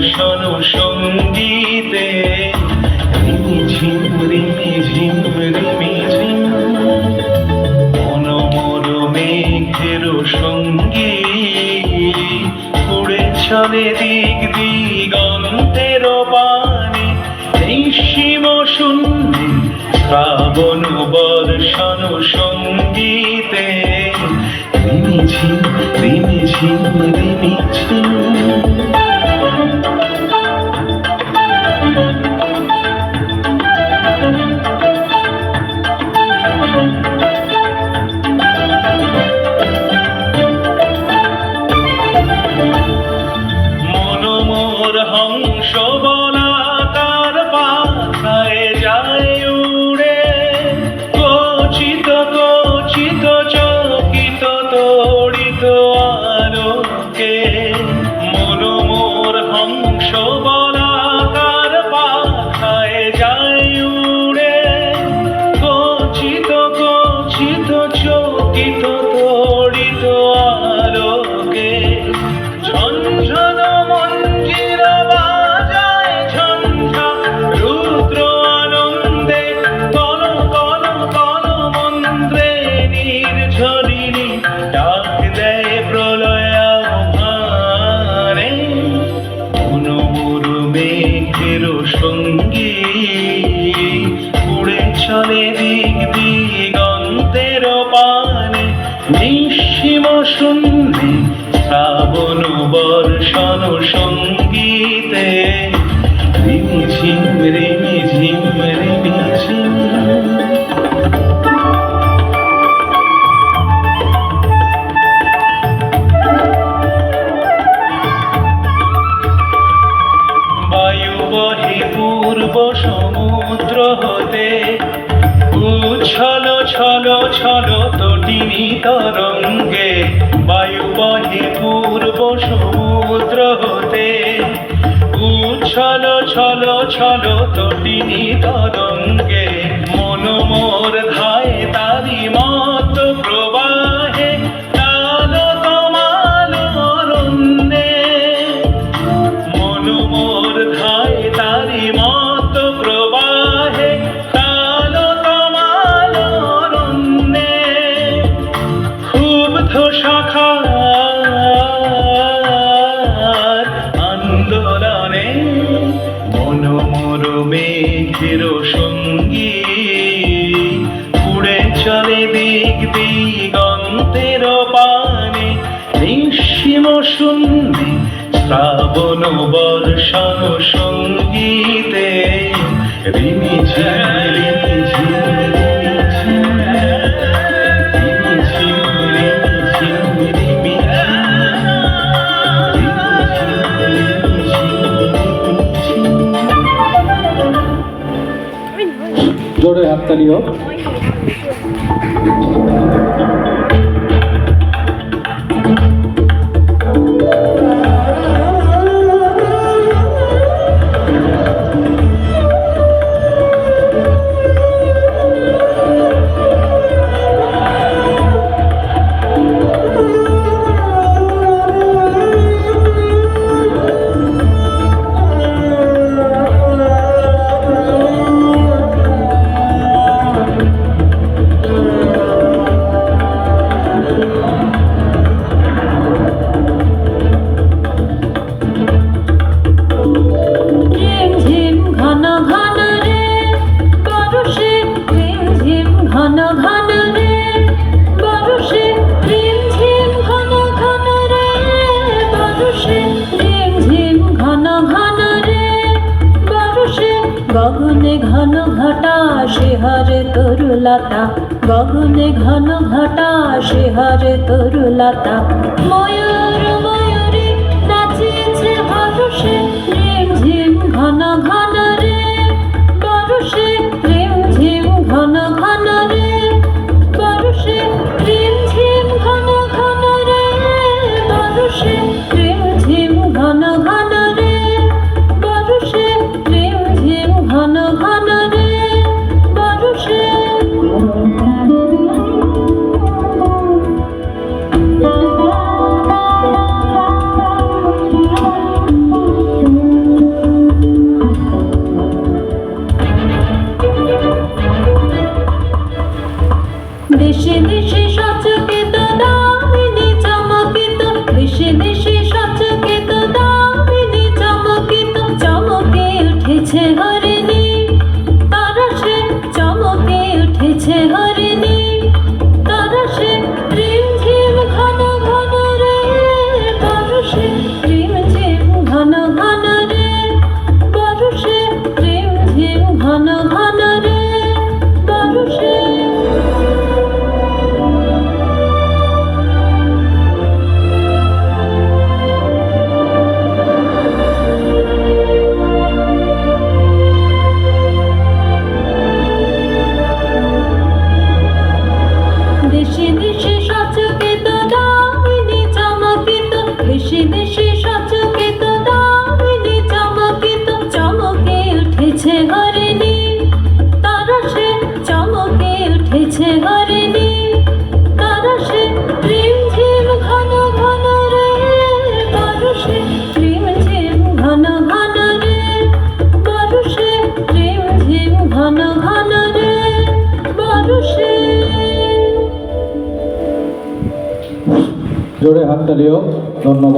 বর্ষণ সঙ্গীতে রিমিঝিম রিমিঝিম রিমিঝিম মনোমর মেঘের সঙ্গীত উড়ে চলে দিক দিগন্তের পানে নিঃসীম শূন্যে শ্রাবণ বর্ষণ সঙ্গীতে রিমিঝিম রিমিঝিম রিমিঝিম মনোমর হংস বলাকার পাখায় যায় উড়ে কচিত কচিত চকিত তড়িত আলোকে মনোমর হংস বলাকার পাখায় যায় উড়ে কচিত কচিত চকিত তড়িত আলোকে ঝনঝন মঞ্জির বাজায় ঝঞ্ঝা রুদ্র আনন্দে কল কল কল মন্ত্রে নির্ঝরিণী ডাক দেয় প্রলয় আহ্বানে মনোমর মেঘের সঙ্গীত উড়ে চলে দিক দিগন্তের পানে নিঃসীম শূন্যে শ্রাবণ বর্ষণ সঙ্গীতে রিমিঝিম রিমিঝিম রিমিঝিম বায়ু বহে পূর্ব সমুদ্র হতে উচ্ছল ছল ছল তটিনী তরঙ্গে বায়ু বহে পূর্ব সমুদ্র হতে উচ্ছল ছল ছল তটিনী তরঙ্গে মনোমর ধায় তারি মত প্রবাহে তাল তমাল অরণ্যে মনোমর ধায় তারি মত প্রবাহে তাল তমাল অরণ্যে ক্ষুব্ধ শাখার আন্দোলনে মনোমর মেঘের সঙ্গীত উড়ে চলে দিক দিগন্তের পানে নিঃসীম শূন্যে শ্রাবণ বর্ষণ সঙ্গীতে রিমিঝিম রিমিঝিম রিমিঝিম রিমিঝিম রিমিঝিম রিমিঝিম জোরে হাততালি হোক। গগনে ঘন ঘটা শিহরে তরুলতা গগনে ঘন ঘটা শিহরে তরুলতা ময়ূর ময়ূরী নাচিছে বর্ষে রিমঝিম ঘন ঘন রে বর্ষে রিমঝিম ঘন ঘন রে বর্ষে রিমঝিম ঘন ঘন রে বর্ষে রিমঝিম ঘন ঘন রে বর্ষে রিমঝিম ঘন ঘন রে বর্ষে উঠেছে হরিণী, তারসে চমকে উঠেছে হরিণী, তারসে রিমঝিম ঘন ঘন রে, তারসে রিমঝিম ঘন ঘন রে, বরষে রিমঝিম ঘন ঘন রে, বরষে। দেশে দেশে সচকিত দামিনী চমকিত, দেশে দেশে সচকিত দামিনী চমকিত, চমকে উঠেছে হরিণী, তারসে চমকে উঠেছে হরিণী, তারসে রিমঝিম ঘন ঘন রে, বরষে রিমঝিম ঘন ঘন রে, বরষে রিমঝিম ঘন ঘন রে, বরষে। জোরে হাততালিও। ধন্যবাদ।